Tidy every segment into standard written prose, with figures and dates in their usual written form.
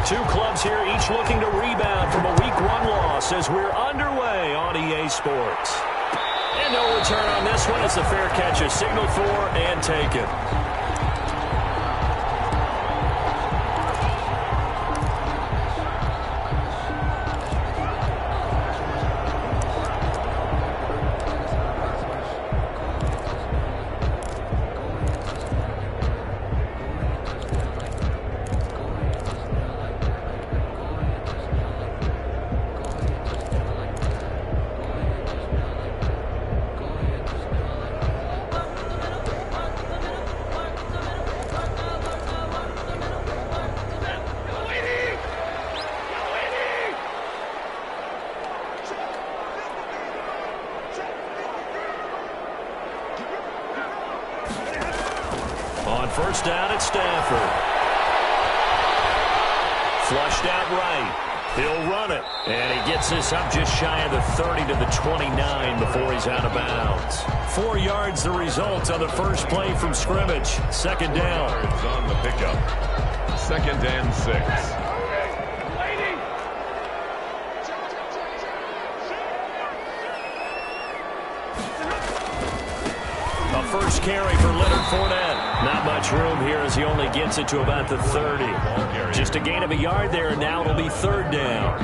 two clubs here, each looking to rebound from a Week 1 loss as we're underway on EA Sports. And no return on this one as the fair catch is signaled for and taken. On first down, it's Stafford. Flushed out right. He'll run it. And he gets this up just shy of the 30 to the 29 before he's out of bounds. 4 yards the result on the first play from scrimmage. Second down. On the pickup. 2nd and 6. A first carry for Leonard Fournette. Not much room here as he only gets it to about the 30. Just a gain of a yard there, and now it'll be 3rd down.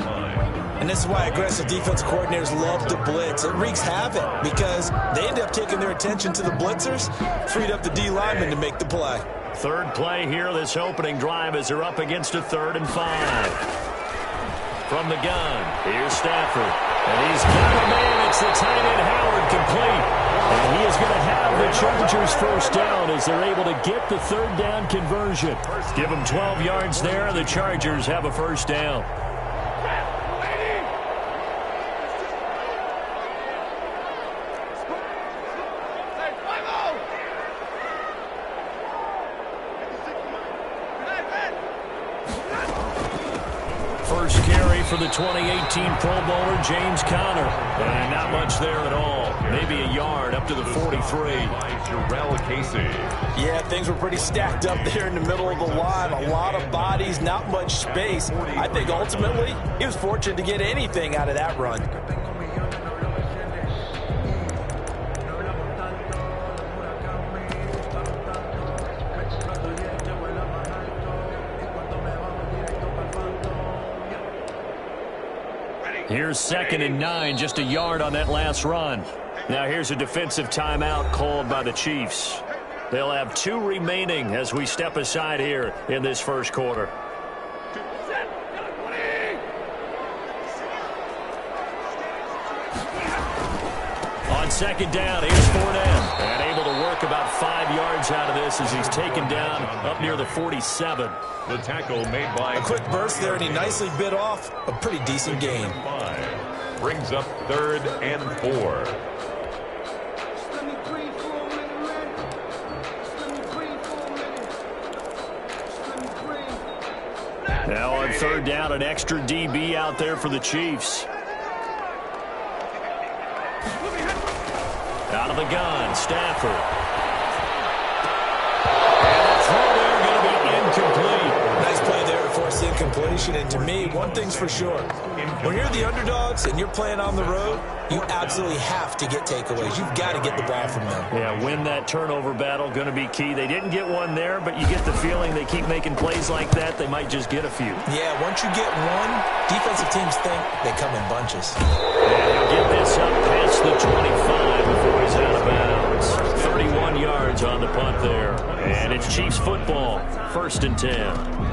And this is why aggressive defense coordinators love to blitz. It wreaks havoc because they end up taking their attention to the blitzers, freed up the D lineman to make the play. Third play here, this opening drive as they're up against a 3rd and 5. From the gun, here's Stafford. And he's got a man. It's the tight end Howard complete. And he is going to have the Chargers first down as they're able to get the 3rd down conversion. Give them 12 yards there. The Chargers have a first down. First carry for the 2018 Pro Bowler, James Conner. And not much there at all. Maybe a yard up to the 43. Yeah, things were pretty stacked up there in the middle of the line. A lot of bodies, not much space. I think ultimately he was fortunate to get anything out of that run. Here's 2nd and 9, just a yard on that last run. Now here's a defensive timeout called by the Chiefs. They'll have 2 remaining as we step aside here in this first quarter. On 2nd down, here's Fournette. And able to work about 5 yards out of this as he's taken down up near the 47. The tackle made by a quick burst there, and he nicely bit off a pretty decent gain. 5 brings up 3rd and 4. Now on 3rd down, an extra DB out there for the Chiefs. Out of the gun, Stafford. And the throw there going to be incomplete. Nice play there to force incompletion. And to me, one thing's for sure. When you're the underdogs and you're playing on the road, you absolutely have to get takeaways. You've got to get the ball from them. Yeah, win that turnover battle, going to be key. They didn't get one there, but you get the feeling they keep making plays like that, they might just get a few. Yeah, once you get one, defensive teams think they come in bunches. And he'll get this up past the 25 before he's out of bounds. 31 yards on the punt there. And it's Chiefs football, 1st and 10.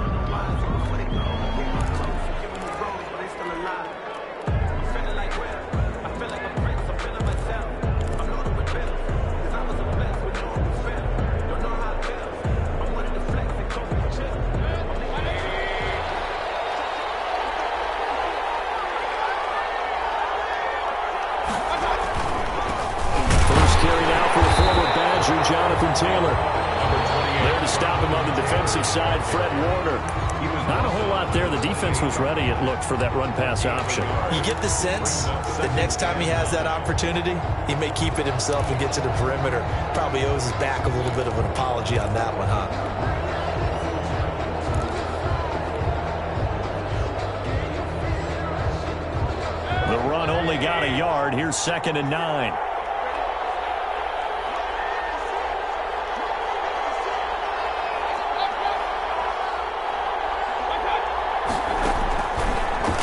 Jonathan Taylor. There to stop him on the defensive side, Fred Warner. Not a whole lot there. The defense was ready, it looked, for that run-pass option. You get the sense that next time he has that opportunity, he may keep it himself and get to the perimeter. Probably owes his back a little bit of an apology on that one, huh? only got a yard. Here's 2nd and 9.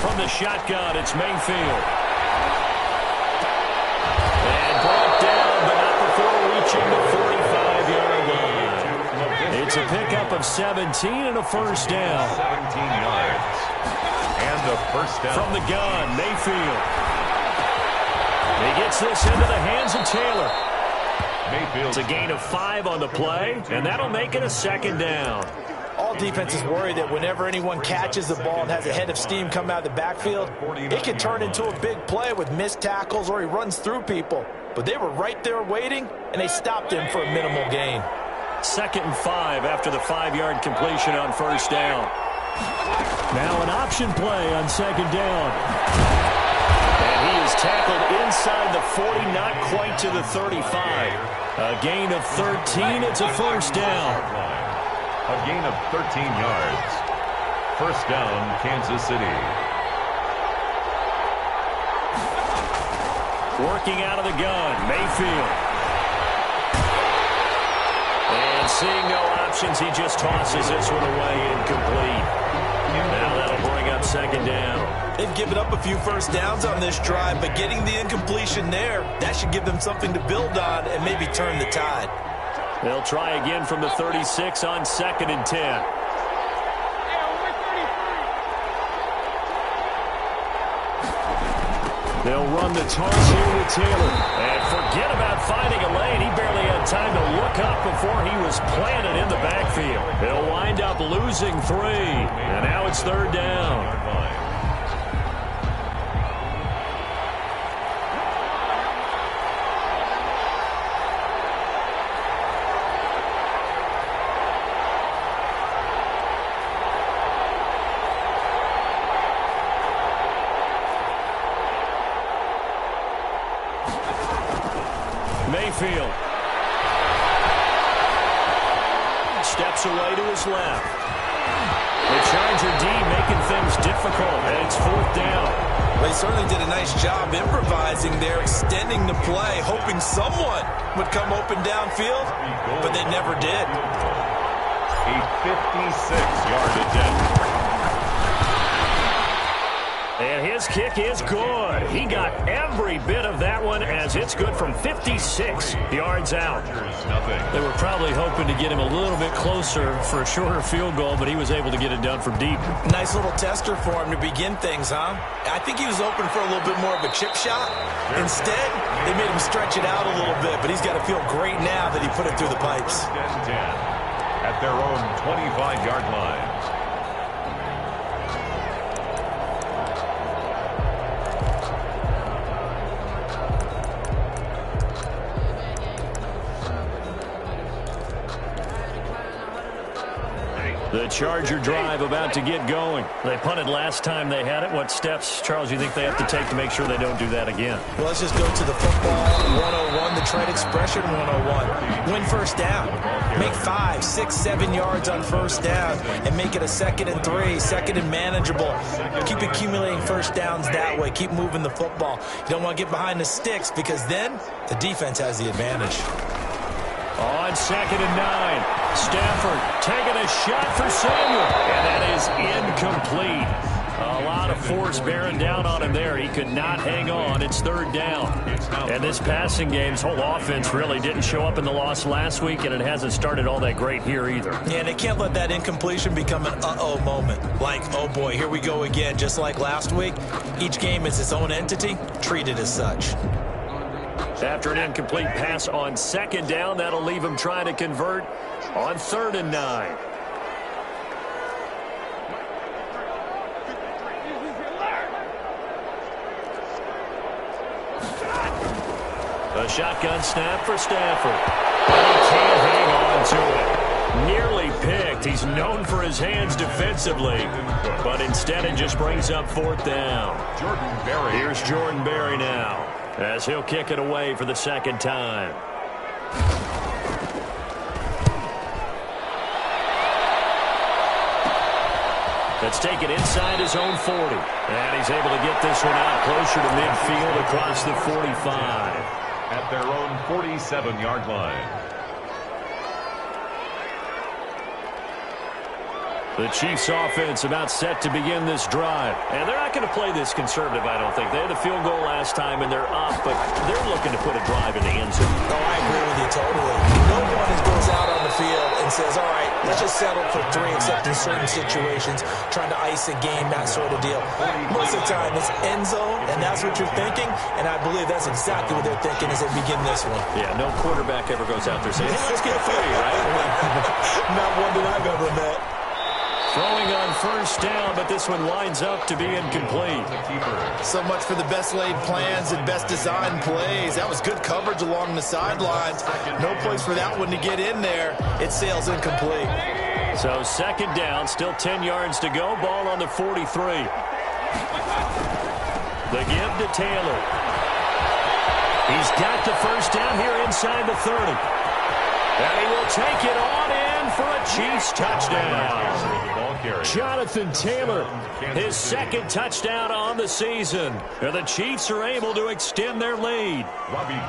From the shotgun, it's Mayfield. And brought down, but not before reaching the 45-yard line. It's a pickup of 17 and a first down. 17 yards. And a first down. From the gun, Mayfield. He gets this into the hands of Taylor. Mayfield. It's a gain of 5 on the play, and that'll make it a 2nd down. All defenses worry that whenever anyone catches the ball and has a head of steam come out of the backfield, it can turn into a big play with missed tackles or he runs through people. But they were right there waiting, and they stopped him for a minimal gain. 2nd and 5 after the 5-yard completion on first down. Now an option play on 2nd down. And he is tackled inside the 40, not quite to the 35. A gain of 13, it's a first down. A gain of 13 yards. First down, Kansas City. Working out of the gun, Mayfield. And seeing no options, he just tosses this one away incomplete. Now that'll bring up 2nd down. They've given up a few first downs on this drive, but getting the incompletion there, that should give them something to build on and maybe turn the tide. They'll try again from the 36 on 2nd and 10. They'll run the toss here with Taylor. And forget about finding a lane. He barely had time to look up before he was planted in the backfield. They'll wind up losing 3. And now it's 3rd down. Mayfield steps away to his left. The Charger D making things difficult, and it's 4th down. Well, he certainly did a nice job improvising there, extending the play, hoping someone would come open downfield, but they never did. A 56-yard attempt. And his kick is good. He got every bit of that one as it's good from 56 yards out. They were probably hoping to get him a little bit closer for a shorter field goal, but he was able to get it done from deep. Nice little tester for him to begin things, huh? I think he was open for a little bit more of a chip shot. Instead, they made him stretch it out a little bit, but he's got to feel great now that he put it through the pipes. At their own 25-yard line. The Charger drive about to get going. They punted last time they had it. What steps, Charles, you think they have to take to make sure they don't do that again? Well, let's just go to the football 101, the trade expression 101. Win first down. Make 5, 6, 7 yards on first down and make it a 2nd and 3, 2nd and manageable. Keep accumulating first downs that way. Keep moving the football. You don't want to get behind the sticks because then the defense has the advantage. On 2nd and 9, Stafford taking a shot for Samuel, and that is incomplete. A lot of force bearing down on him there. He could not hang on. It's 3rd down. And this passing game's whole offense really didn't show up in the loss last week, and it hasn't started all that great here either. Yeah, and they can't let that incompletion become an uh-oh moment. Like, oh boy, here we go again, just like last week. Each game is its own entity. Treat it as such. After an incomplete pass on 2nd down, that'll leave him trying to convert on 3rd and 9. A shotgun snap for Stafford. But he can't hang on to it. Nearly picked. He's known for his hands defensively. But instead it just brings up 4th down. Jordan Berry. Here's Jordan Berry now, as he'll kick it away for the 2nd time. The Let's take it inside his own 40. And he's able to get this one out closer to midfield across the 45. At their own 47-yard line. The Chiefs offense about set to begin this drive. And they're not going to play this conservative, I don't think. They had a field goal last time, and they're up, but they're looking to put a drive in the end zone. Oh, I agree with you totally. No one goes out on the field and says, all right, let's just settle for 3, except in certain situations, trying to ice a game, that sort of deal. Most of the time, it's end zone, and that's what you're thinking, and I believe that's exactly what they're thinking as they begin this one. Yeah, no quarterback ever goes out there saying, hey, let's get 3, right? Not one that I've ever met. Throwing on first down, but this one winds up to be incomplete. So much for the best laid plans and best designed plays. That was good coverage along the sidelines. No place for that one to get in there. It sails incomplete. So second down, still 10 yards to go. Ball on the 43. The give to Taylor. He's got the first down here inside the 30. And he will take it on in for a Chiefs touchdown. Jonathan Taylor, his second touchdown on the season. And the Chiefs are able to extend their lead.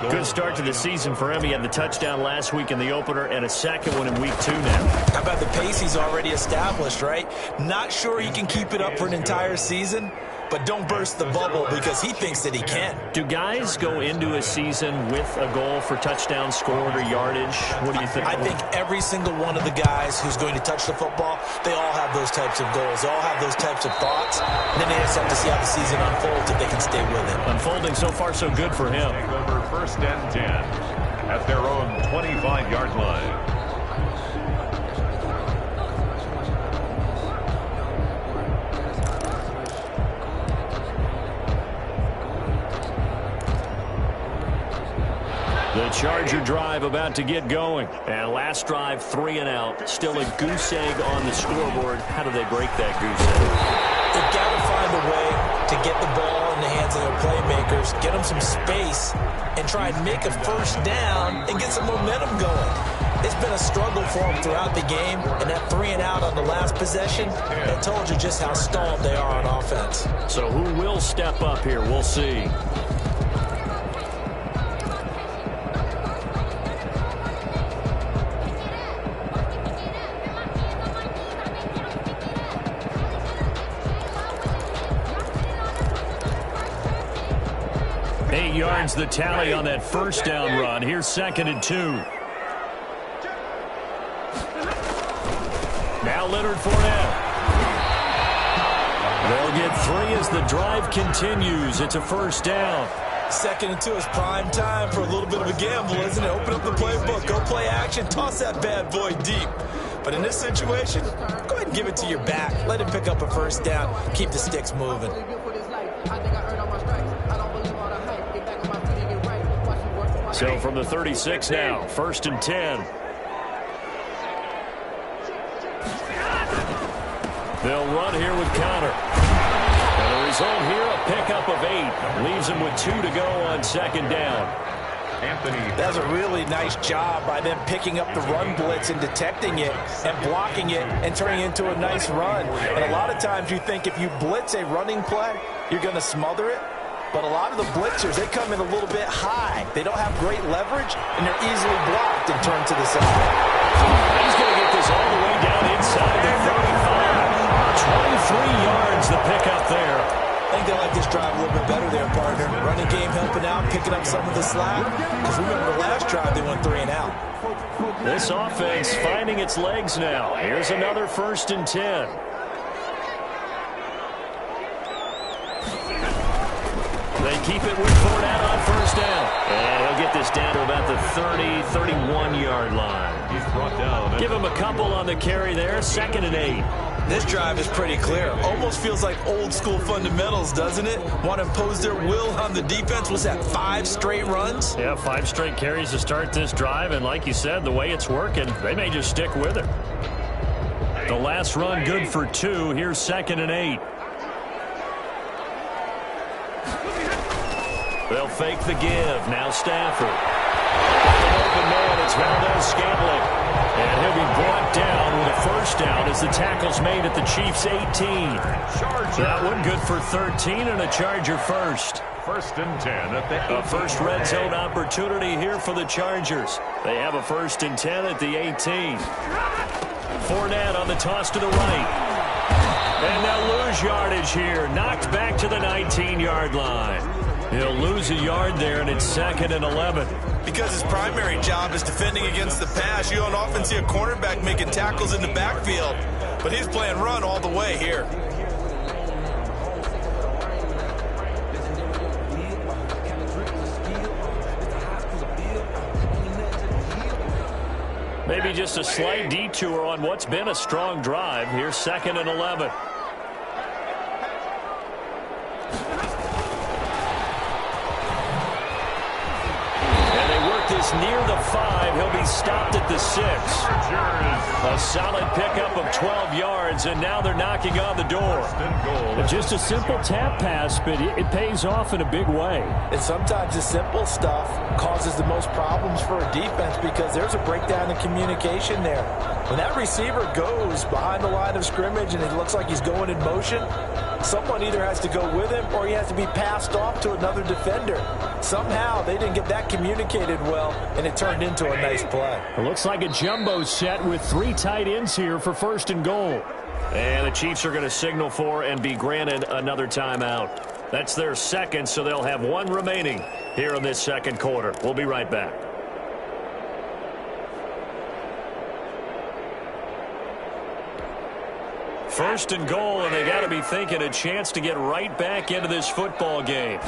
Good start to the season for him. He had the touchdown last week in the opener and a second one in week 2 now. How about the pace he's already established, right? Not sure he can keep it up for an entire season, but don't burst the bubble because he thinks that he can. Do guys go into a season with a goal for touchdown scored or yardage? What do you think? I think every single one of the guys who's going to touch the football, they all have those types of goals. They all have those types of thoughts. And then they just have to see how the season unfolds if they can stay with it. Unfolding so far so good for him. Over first and 10 at their own 25-yard line. The Charger drive about to get going. And last drive, 3 and out. Still a goose egg on the scoreboard. How do they break that goose egg? They've got to find a way to get the ball in the hands of their playmakers, get them some space, and try and make a first down and get some momentum going. It's been a struggle for them throughout the game, and that 3 and out on the last possession, that told you just how stalled they are on offense. So who will step up here? We'll see. Yards the tally on that first down run. Here's second and 2. Now Leonard Fournette. They'll get 3 as the drive continues. It's a first down. Second and 2 is prime time for a little bit of a gamble, isn't it? Open up the playbook, go play action, toss that bad boy deep. But in this situation, go ahead and give it to your back. Let him pick up a first down. Keep the sticks moving. So from the 36 now, first and 10. They'll run here with Connor. And the result here, a pickup of 8. Leaves him with 2 to go on second down. Anthony. That's a really nice job by them picking up the run blitz and detecting it and blocking it and turning it into a nice run. And a lot of times you think if you blitz a running play, you're going to smother it. But a lot of the blitzers, they come in a little bit high. They don't have great leverage, and they're easily blocked and turned to the side. He's going to get this all the way down inside the 35. 23 yards the pickup there. I think they like this drive a little bit better there, partner. Running game helping out, picking up some of the slack. Because remember the last drive, they went 3 and out. This offense finding its legs now. Here's another first and 10. They keep it with Fournette on first down. And he'll get this down to about the 30, 31-yard line. He's brought down. Give him a couple on the carry there. Second and 8. This drive is pretty clear. Almost feels like old school fundamentals, doesn't it? Want to impose their will on the defense. Was that 5 straight runs? Yeah, 5 straight carries to start this drive. And like you said, the way it's working, they may just stick with it. The last run good for 2. Here's second and 8. They'll fake the give. Now Stafford. An open man. It's Valdez Scantling. And he'll be brought down with a first down as the tackle's made at the Chiefs' 18. That one good for 13 and a Charger first. First and 10 at the 18. A first red zone opportunity here for the Chargers. They have a first and 10 at the 18. Fournette on the toss to the right. And they'll lose yardage here. Knocked back to the 19-yard line. He'll lose a yard there, and it's 2nd and 11. Because his primary job is defending against the pass, you don't often see a cornerback making tackles in the backfield. But he's playing run all the way here. Maybe just a slight detour on what's been a strong drive. Here's 2nd and 11. Near the 5. He'll be stopped at the 6. A solid pickup of 12 yards, and now they're knocking on the door. Just a simple tap pass, but it pays off in a big way. And sometimes the simple stuff causes the most problems for a defense because there's a breakdown in communication there. When that receiver goes behind the line of scrimmage and it looks like he's going in motion, someone either has to go with him or he has to be passed off to another defender. Somehow they didn't get that communicated well, and it turned into a nice play. It looks like a jumbo set with 3 tight ends here for 1st and goal. And the Chiefs are going to signal for and be granted another timeout. That's their 2nd, so they'll have 1 remaining here in this 2nd quarter. We'll be right back. First and goal, and they got to be thinking a chance to get right back into this football game.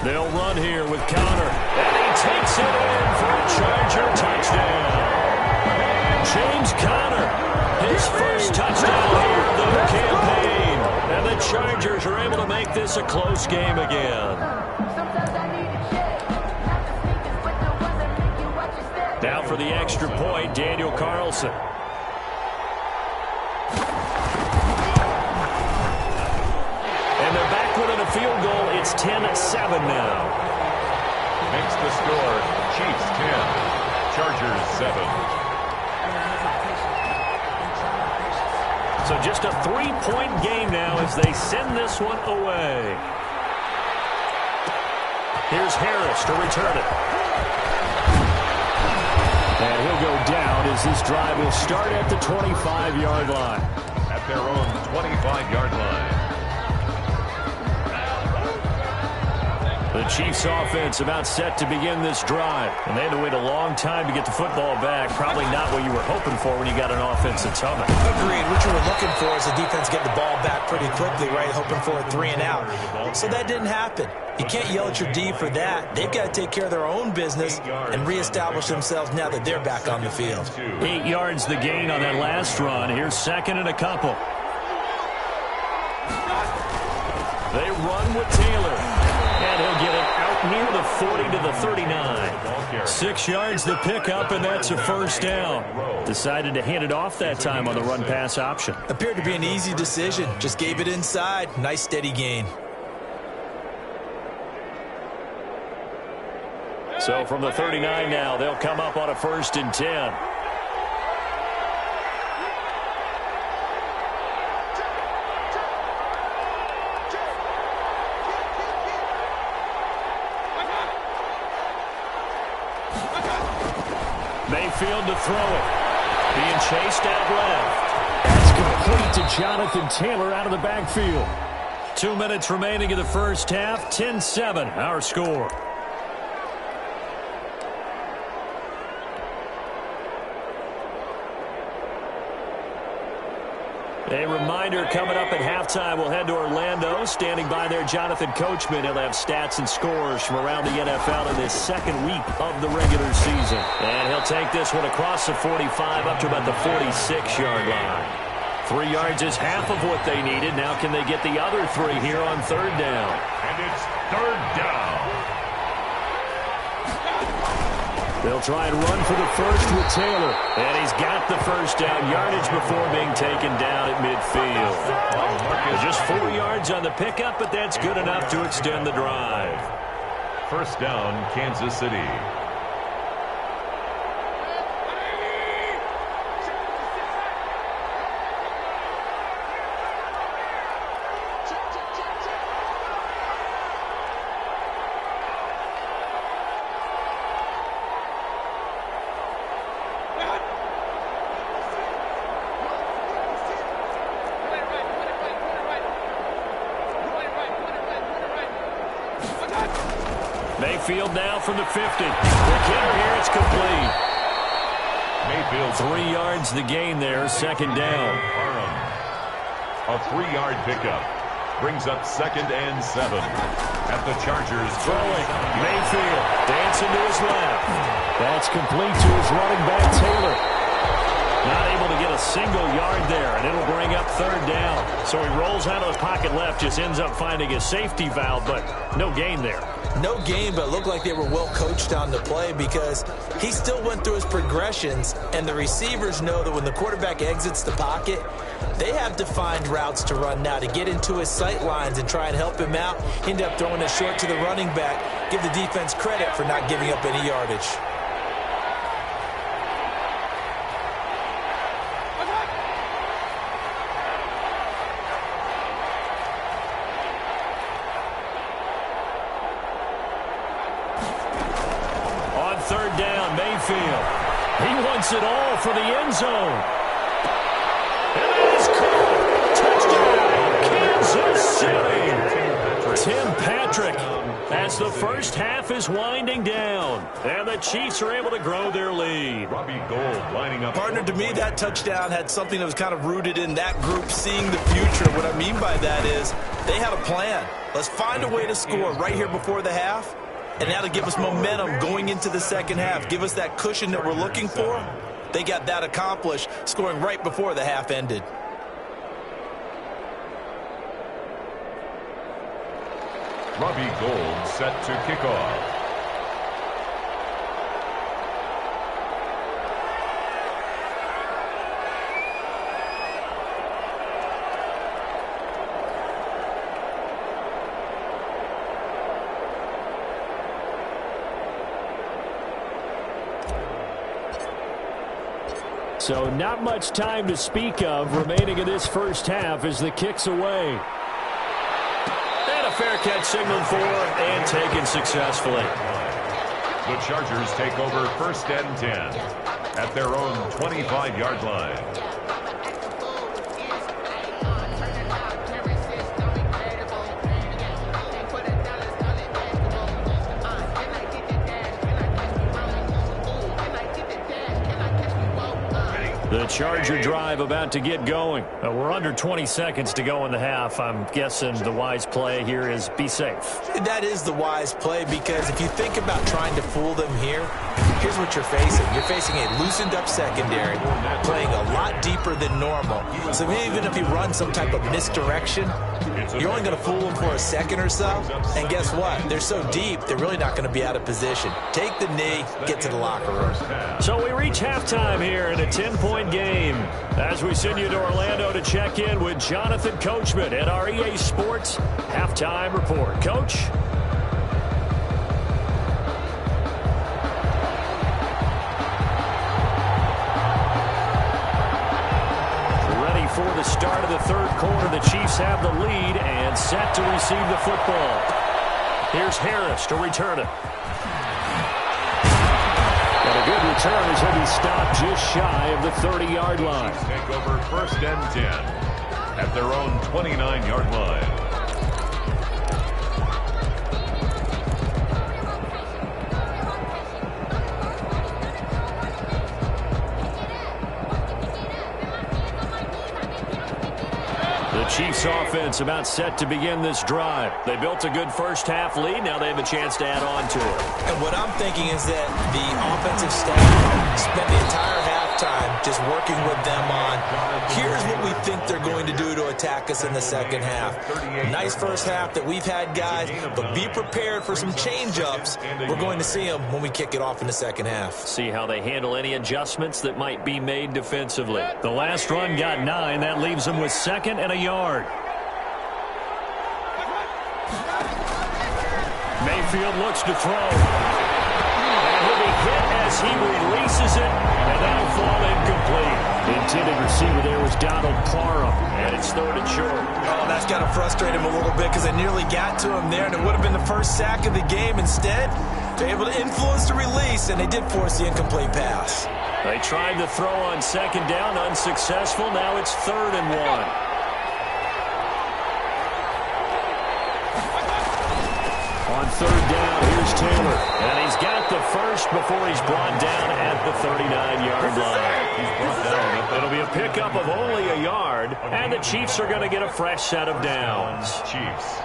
They'll run here with Connor, and he takes it in for a Charger touchdown. James Conner, his first touchdown here of the campaign, and the Chargers are able to make this a close game again. Now for the extra point, Daniel Carlson. And they're back within a field goal. It's 10-7 now. Makes the score Chiefs 10, Chargers 7. So just a 3-point game now as they send this one away. Here's Harris to return it. And he'll go down as this drive will start at the 25-yard line. At their own 25-yard line. The Chiefs offense about set to begin this drive. And they had to wait a long time to get the football back. Probably not what you were hoping for when you got an offense that's humming. Agreed. What you were looking for is the defense get the ball back pretty quickly, right? Hoping for a 3 and out. So that didn't happen. You can't yell at your D for that. They've got to take care of their own business and reestablish themselves now that they're back on the field. 8 yards the gain on that last run. Here's 2nd and a couple. They run with Taylor. And he'll get it out near the 40 to the 39. 6 yards the pickup, and that's a first down. Decided to hand it off that time on the run-pass option. Appeared to be an easy decision. Just gave it inside. Nice, steady gain. So from the 39 now, they'll come up on a 1st and 10. Mayfield to throw it. Being chased out left. That's complete to Jonathan Taylor out of the backfield. 2 minutes remaining in the first half. 10-7, our score. A reminder coming up at halftime, we'll head to Orlando. Standing by there, Jonathan Coachman. He'll have stats and scores from around the NFL in this 2nd week of the regular season. And he'll take this one across the 45 up to about the 46-yard line. 3 yards is half of what they needed. Now can they get the other 3 here on 3rd down? And it's 3rd down. They'll try and run for the first with Taylor. And he's got the first down yardage before being taken down at midfield. Just 4 yards on the pickup, but that's good enough to extend the drive. First down, Kansas City. Mayfield now from the 50. The kicker here, it's complete. Mayfield 3 yards the gain there, second down. A 3-yard pickup brings up 2nd and 7 at the Chargers. Throwing. Mayfield dancing to his left. That's complete to his running back, Taylor. Not able to get a single yard there, and it'll bring up 3rd down. So he rolls out of the pocket left, just ends up finding a safety valve, but no gain there. No gain, but it looked like they were well coached on the play because he still went through his progressions, and the receivers know that when the quarterback exits the pocket, they have defined routes to run now to get into his sight lines and try and help him out. He ended up throwing it short to the running back. Give the defense credit for not giving up any yardage. On 3rd down, Mayfield. He wants it all for the end zone. And that is caught. Touchdown, Kansas City. Tim Patrick, as the first half is winding down, and the Chiefs are able to grow their lead. Robbie Gould lining up. Partner, to me, that touchdown had something that was kind of rooted in that group seeing the future. What I mean by that is they had a plan. Let's find a way to score right here before the half, and that'll give us momentum going into the second half. Give us that cushion that we're looking for. They got that accomplished, scoring right before the half ended. Robbie Gould set to kick off. So not much time to speak of remaining in this first half as the kick's away. And a fair catch signaled for and taken successfully. The Chargers take over 1st and 10 at their own 25-yard line. The Charger drive about to get going. We're under 20 seconds to go in the half. I'm guessing the wise play here is be safe. That is the wise play because if you think about trying to fool them here, here's what you're facing. You're facing a loosened up secondary, playing a lot deeper than normal. So even if you run some type of misdirection, you're only going to fool them for a second or so. And guess what? They're so deep, they're really not going to be out of position. Take the knee, get to the locker room. So we reach halftime here in a 10-point game as we send you to Orlando to check in with Jonathan Coachman at our EA Sports Halftime Report. Coach? Ready for the start of the third quarter. The Chiefs have the lead and set to receive the football. Here's Harris to return it. And a good return as he'll be stopped just shy of the 30-yard line. Take over 1st and 10 at their own 29-yard line. The Chiefs offense about set to begin this drive. They built a good first half lead. Now they have a chance to add on to it. And what I'm thinking is that the offensive staff spent the entire halftime just working with them on, here's what we think they're going to do to attack us in the second half. Nice first half that we've had, guys, but be prepared for some change-ups. We're going to see them when we kick it off in the second half. See how they handle any adjustments that might be made defensively. The last run got 9. That leaves them with 2nd and a yard. Mayfield looks to throw. And he'll be hit as he releases it, and that'll fall incomplete. The intended receiver there was Donald Parham, and it's 3rd and short. Oh, that's got to frustrate him a little bit because they nearly got to him there, and it would have been the first sack of the game. Instead, they're able to influence the release, and they did force the incomplete pass. They tried to throw on 2nd down, unsuccessful. Now it's 3rd and 1. On 3rd down, here's Here's Taylor. And he's got the first before he's brought down at the 39-yard line. It'll be a pickup of only a yard, and the Chiefs are going to get a fresh set of downs. Chiefs.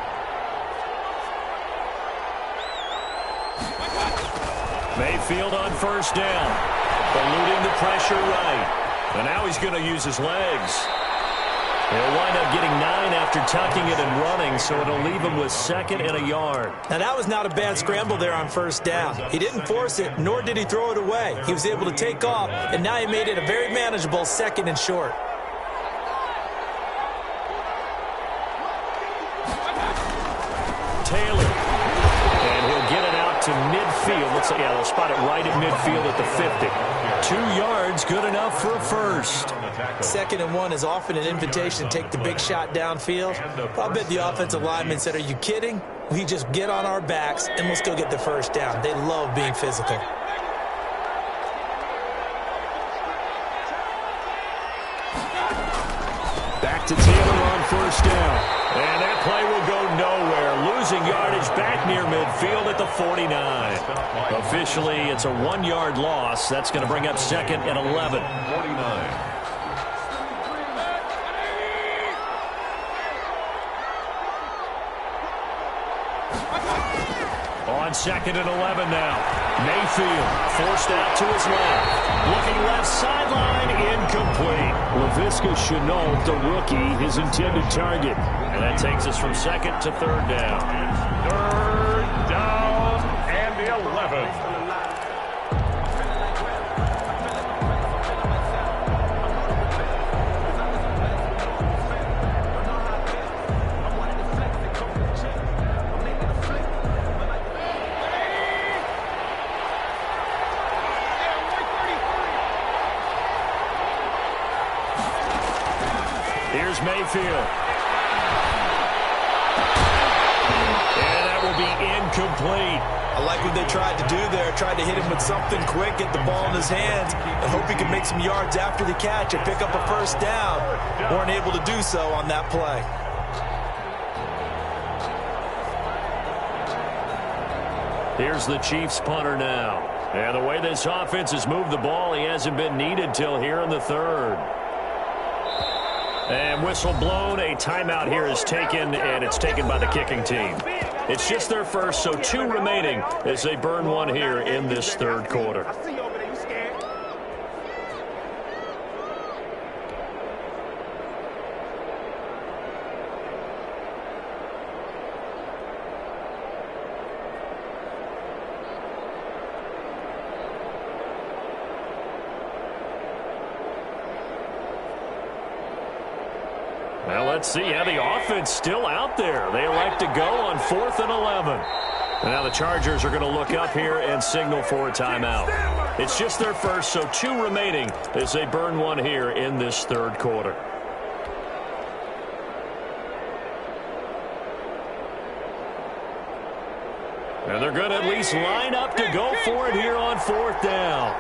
Mayfield on first down. Eluding the pressure right. And now he's going to use his legs. He'll wind up getting 9 after tucking it and running, so it'll leave him with 2nd and a yard. Now, that was not a bad scramble there on first down. He didn't force it, nor did he throw it away. He was able to take off, and now he made it a very manageable 2nd and short. Taylor. And he'll get it out to midfield. Looks like, yeah, they'll spot it right at midfield at the 50. 2 yards, good enough for a first. 2nd and 1 is often an invitation to take the big shot downfield. I bet the offensive lineman said, are you kidding? We just get on our backs and we'll still get the first down. They love being physical. Back to Taylor on first down. And that play will go nowhere. Losing yardage back near midfield at the 49. Officially, it's a 1-yard loss. That's going to bring up 2nd and 11. 49. On 2nd and 11 now. Mayfield forced out to his left. Looking left sideline, incomplete. Laviska Shenault, the rookie, his intended target. And that takes us from 2nd to 3rd down. 3rd down and 11. Here's Mayfield. And that will be incomplete. I like what they tried to do there. Tried to hit him with something quick, get the ball in his hands, and hope he could make some yards after the catch and pick up a first down. Weren't able to do so on that play. Here's the Chiefs punter now. And the way this offense has moved the ball, he hasn't been needed till here in the 3rd. And whistle blown, a timeout here is taken, and it's taken by the kicking team. It's just their first, so 2 remaining as they burn one here in this 3rd quarter. Well, let's see how the offense still out there. They elect to go on 4th and 11. And now the Chargers are going to look up here and signal for a timeout. It's just their first, so 2 remaining as they burn one here in this 3rd quarter. And they're going to at least line up to go for it here on 4th down.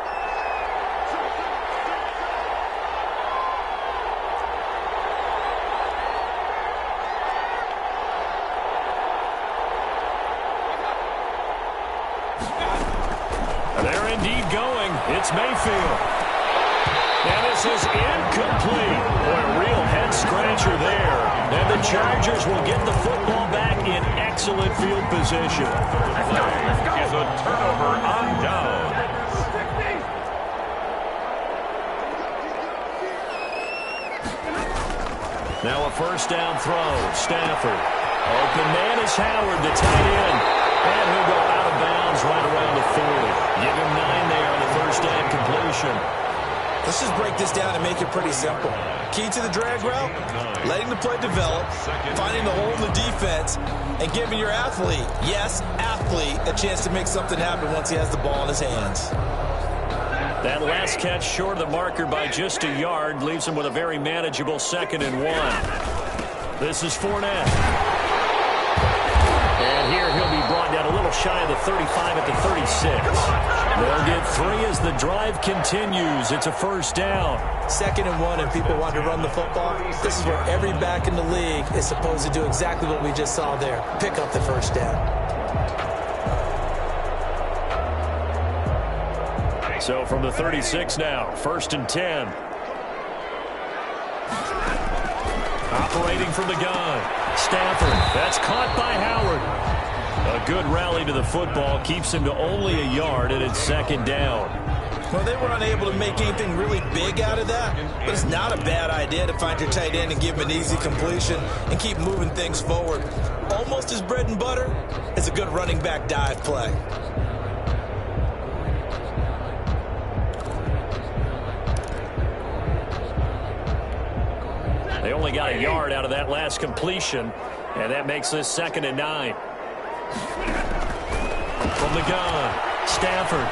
They're indeed going. It's Mayfield. And this is incomplete. Boy, a real head-scratcher there. And the Chargers will get the football back in excellent field position. Is a turnover on down. Now a first down throw. Stafford. Open man is Howard, the tight end. And he'll go out of bounds right around the 40. Give him 9 there on the first down completion. Let's just break this down and make it pretty simple. Key to the drag route, letting the play develop, finding the hole in the defense, and giving your athlete, yes, athlete, a chance to make something happen once he has the ball in his hands. That last catch short of the marker by just a yard leaves him with a very manageable 2nd and 1. This is Fournette. And here he'll be brought down a little shy of the 35 at the 36. They'll get 3 as the drive continues. It's a first down. 2nd and 1, and people want to run the football. This is where every back in the league is supposed to do exactly what we just saw there. Pick up the first down. So from the 36 now, 1st and 10. Operating from the gun. Stafford. That's caught by Howard. A good rally to the football. Keeps him to only a yard, and it's 2nd down. Well, they were unable to make anything really big out of that, but it's not a bad idea to find your tight end and give him an easy completion and keep moving things forward. Almost his bread and butter is a good running back dive play. They only got a yard out of that last completion, and that makes this 2nd and 9. From the gun, Stafford.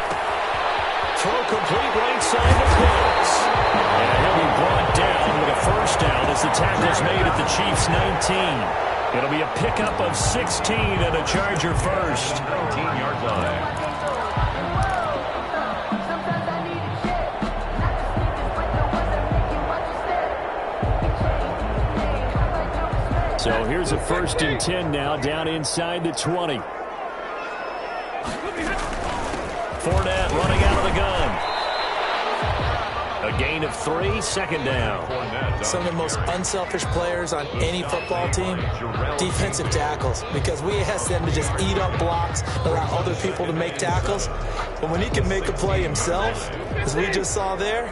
Throw complete right side to Pitts. And he'll be brought down with a 1st down as the tackle's made at the Chiefs' 19. It'll be a pickup of 16 and a Charger first. 19-yard line. So here's a 1st and 10 now, down inside the 20. Fournette running out of the gun. A gain of 3, 2nd down. Some of the most unselfish players on any football team, defensive tackles, because we ask them to just eat up blocks, allow other people to make tackles. But when he can make a play himself, as we just saw there,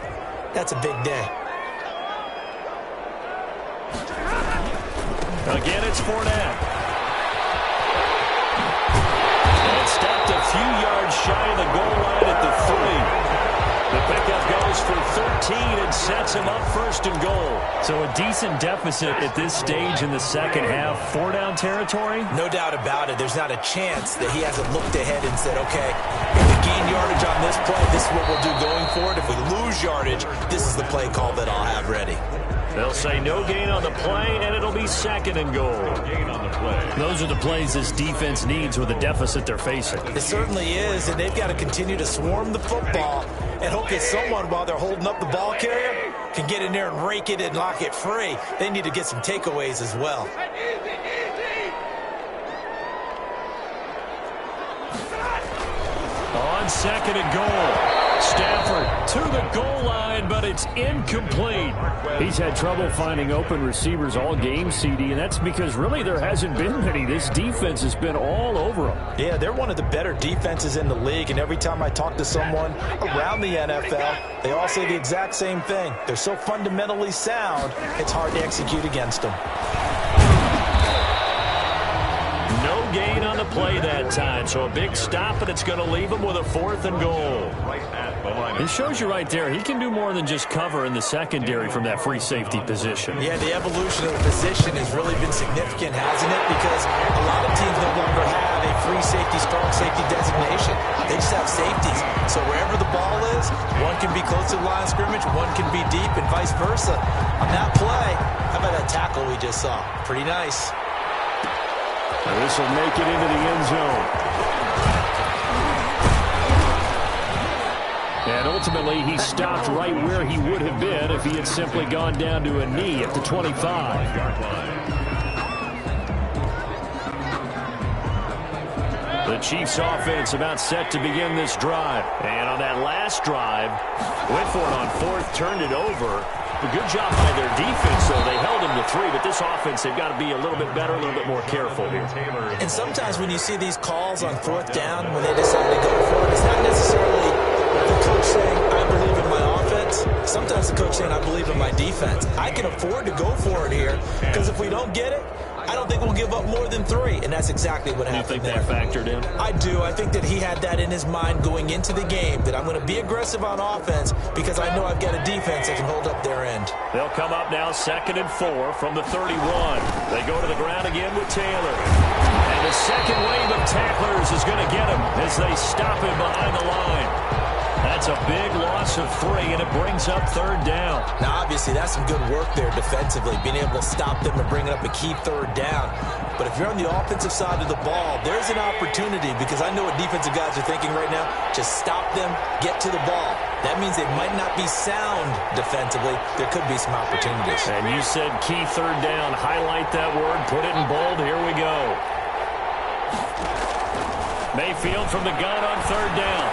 that's a big day. Again, it's Fournette. And stopped a few yards shy of the goal line at the 3. The pickup goes for 13 and sets him up 1st and goal. So a decent deficit at this stage in the 2nd half. 4-down territory? No doubt about it. There's not a chance that he hasn't looked ahead and said, okay, if we gain yardage on this play, this is what we'll do going forward. If we lose yardage, this is the play call that I'll have ready. They'll say no gain on the play, and it'll be 2nd and goal. Gain on the play. Those are the plays this defense needs with the deficit they're facing. It certainly is, and they've got to continue to swarm the football and hope that someone, while they're holding up the ball carrier, can get in there and rake it and lock it free. They need to get some takeaways as well. On 2nd and goal. Stafford to the goal line, but it's incomplete. He's had trouble finding open receivers all game, CD, and that's because really there hasn't been many. This defense has been all over them. Yeah, they're one of the better defenses in the league, and every time I talk to someone around the NFL, they all say the exact same thing. They're so fundamentally sound, it's hard to execute against them. No gain on the play that time, so a big stop, and it's going to leave him with a 4th and goal. It shows you right there, he can do more than just cover in the secondary from that free safety position. Yeah, the evolution of the position has really been significant, hasn't it? Because a lot of teams no longer have a free safety, strong safety designation. They just have safeties. So wherever the ball is, one can be close to the line of scrimmage, one can be deep, and vice versa. On that play, how about that tackle we just saw? Pretty nice. This will make it into the end zone. And ultimately, he stopped right where he would have been if he had simply gone down to a knee at the 25. The Chiefs offense about set to begin this drive. And on that last drive, went for it on 4th, turned it over. A good job by their defense, though. They held him to 3, but this offense, they've got to be a little bit better, a little bit more careful here. And sometimes when you see these calls on 4th down, when they decide to go for it, it's not necessarily the coach saying, I believe in my offense. Sometimes the coach saying, I believe in my defense. I can afford to go for it here, because if we don't get it, I don't think we'll give up more than 3, and that's exactly what happened there. You think that factored in? I do. I think that he had that in his mind going into the game, that I'm going to be aggressive on offense because I know I've got a defense that can hold up their end. They'll come up now 2nd and 4 from the 31. They go to the ground again with Taylor. And the second wave of tacklers is going to get him as they stop him behind the line. That's a big loss of 3, and it brings up 3rd down. Now, obviously, that's some good work there defensively, being able to stop them and bring up a key 3rd down. But if you're on the offensive side of the ball, there's an opportunity, because I know what defensive guys are thinking right now. Just stop them, get to the ball. That means they might not be sound defensively. There could be some opportunities. And you said key 3rd down. Highlight that word. Put it in bold. Here we go. Mayfield from the gun on 3rd down.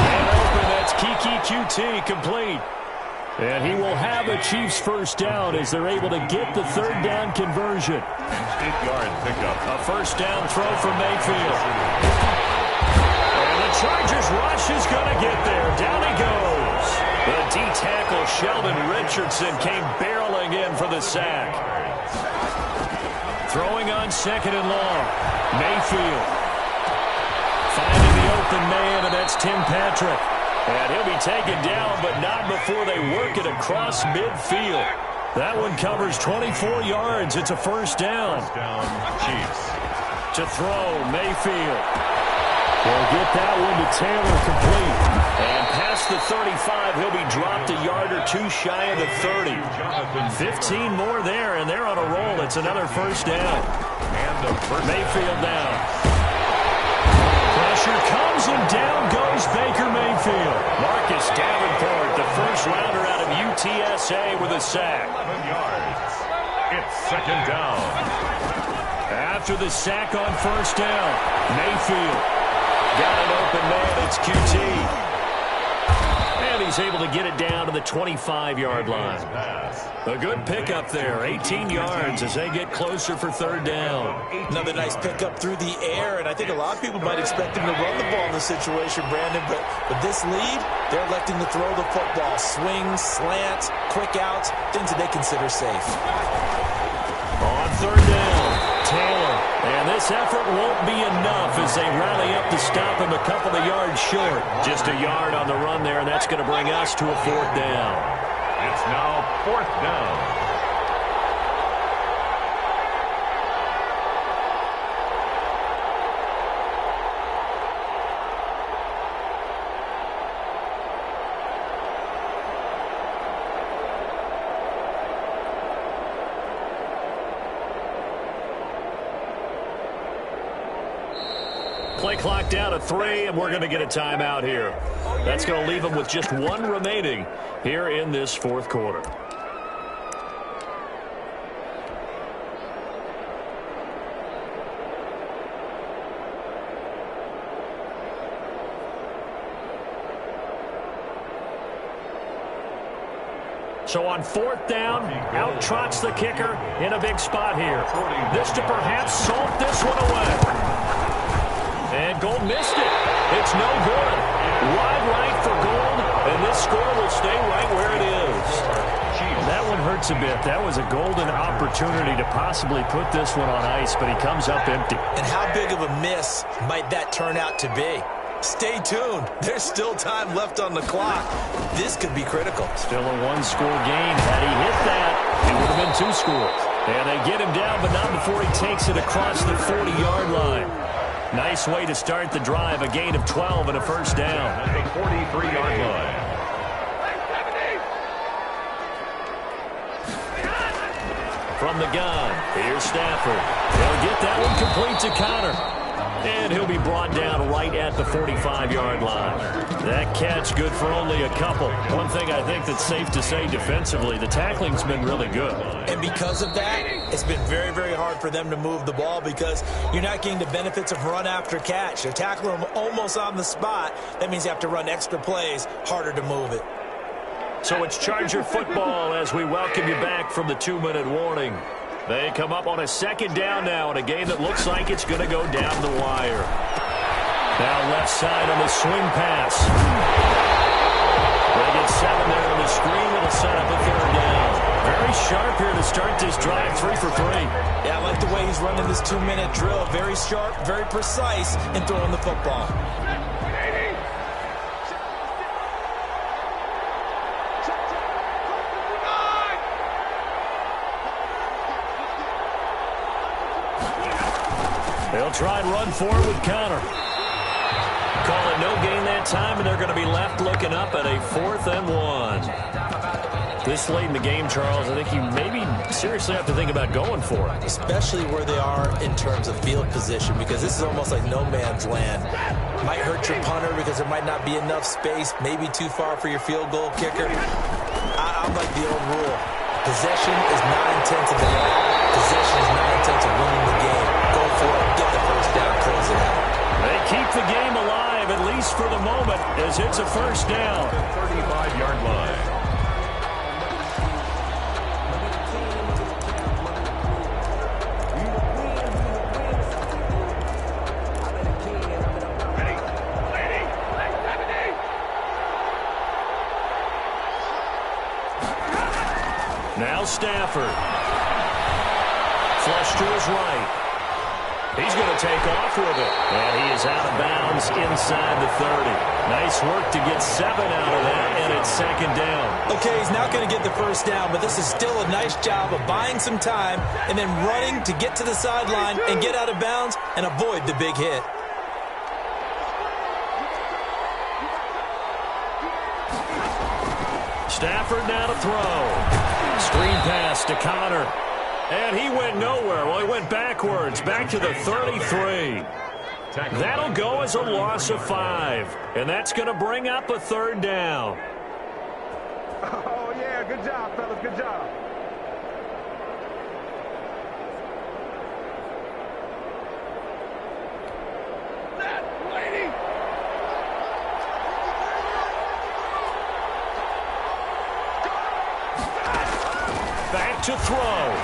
And open, that's Kiki QT complete. And he will have a Chiefs first down as they're able to get the third down conversion. 8-yard pickup. A first down throw from Mayfield. And the Chargers rush is going to get there. Down he goes. The D-tackle Sheldon Richardson came barreling in for the sack. Throwing on second and long. Mayfield. Finding the open man, and that's Tim Patrick. And he'll be taken down, but not before they work it across midfield. That one covers 24 yards. It's a first down. First down, Chiefs. To throw, Mayfield. They'll get that one to Taylor complete. And past the 35, he'll be dropped a yard or two shy of the 30. 15 more there, and they're on a roll. It's another first down. And the first Mayfield down. Pressure comes, and down goes Baker Mayfield. Marcus Davenport, the first rounder out of UTSA with a sack. 11 yards. It's second down. After the sack on first down, Mayfield got an open man. It's QT. And he's able to get it down to the 25-yard line. A good pickup there, 18 yards as they get closer for third down. Another nice pickup through the air, and I think a lot of people might expect him to run the ball in this situation, Brandon, but with this lead, they're electing to throw the football. Swings, slants, quick outs, things that they consider safe. On third down, Taylor. And this effort won't be enough as they rally up to stop him a couple of yards short. Just a yard on the run there, and that's going to bring us to a fourth down. It's now fourth down. Play clock down to 3, and we're going to get a timeout here. That's going to leave them with just one remaining here in this fourth quarter. So on fourth down, out trots the kicker in a big spot here. This to perhaps salt this one away. And Gold missed it. It's no good. Wide right for Gold, and this score will stay right where it is. That one hurts a bit. That was a golden opportunity to possibly put this one on ice, but he comes up empty. And how big of a miss might that turn out to be? Stay tuned. There's still time left on the clock. This could be critical. Still a one-score game. Had he hit that, it would have been 2 scores. And they get him down, but not before he takes it across the 40-yard line. Nice way to start the drive, a gain of 12 and a first down. At the 43-yard line. From the gun, here's Stafford. They'll get that one complete to Connor. And he'll be brought down right at the 45-yard line. That catch good for only a couple. One thing I think that's safe to say defensively, the tackling's been really good. And because of that, it's been very, very hard for them to move the ball because you're not getting the benefits of run after catch. They're tackling them almost on the spot. That means you have to run extra plays, harder to move it. So it's Charger football as we welcome you back from the 2-minute warning. They come up on a second down now in a game that looks like it's going to go down the wire. Now left side on the swing pass. They get 7 there on the screen. It'll set up a third down. Very sharp here to start this drive, 3 for 3. Yeah, I like the way he's running this 2-minute drill. Very sharp, very precise in throwing the football. They'll try and run forward with Connor. Call it no gain that time, and they're going to be left looking up at a 4th and 1. This late in the game, Charles, I think you maybe seriously have to think about going for it. Especially where they are in terms of field position, because this is almost like no man's land. Might hurt your punter because there might not be enough space, maybe too far for your field goal kicker. I'm like the old rule. Possession is 9/10 of the game. Possession is 9/10 of winning the game. Go for it. Get the first down. Close it out. They keep the game alive, at least for the moment, as it's a first down. 35-yard line. Now Stafford. Flush to his right. He's going to take off with it. And he is out of bounds inside the 30. Nice work to get 7 out of that, and it's second down. Okay, he's not going to get the first down, but this is still a nice job of buying some time and then running to get to the sideline and get out of bounds and avoid the big hit. Stafford now to throw. Screen pass to Connor. And he went nowhere. Well, he went backwards, back to the 33. That'll go as a loss of 5. And that's going to bring up a third down. Oh, yeah, good job, fellas, good job. Back to throw.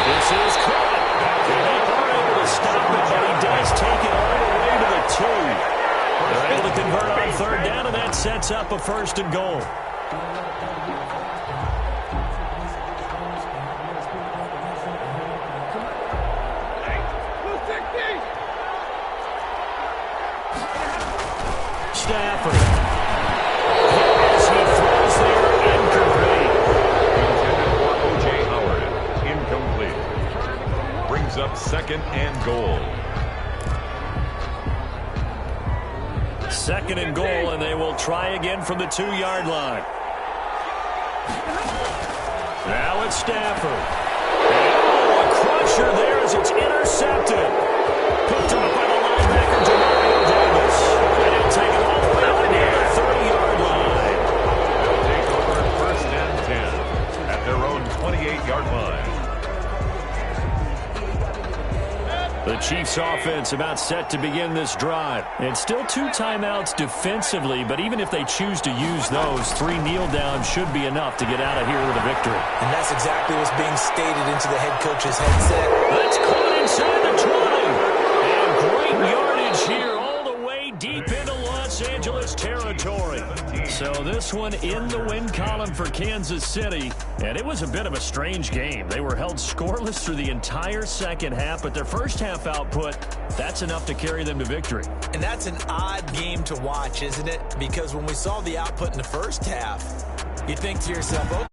This is caught. They are able to stop it, but he does take it all the way to the 2. They're able to convert on third down, and that sets up a first and goal. Stafford. As he throws there, incomplete. Intended for O.J. Howard. Incomplete. Brings up second and goal. Second and goal, and they will try again from the 2-yard line. Now it's Stafford. And a crusher there as it's intercepted. Picked up by the linebacker, Demario Davis. And he'll take it all the way up near the 30-yard line. They'll take over first and 10 at their own 28-yard line. The Chiefs offense about set to begin this drive. And still 2 timeouts defensively, but even if they choose to use those, 3 kneel downs should be enough to get out of here with a victory. And that's exactly what's being stated into the head coach's headset. That's caught inside the 20. And great yardage here all the way deep into Los Angeles territory. So this one in the win column for Kansas City. And it was a bit of a strange game. They were held scoreless through the entire second half, but their first half output, that's enough to carry them to victory. And that's an odd game to watch, isn't it? Because when we saw the output in the first half, you think to yourself, okay.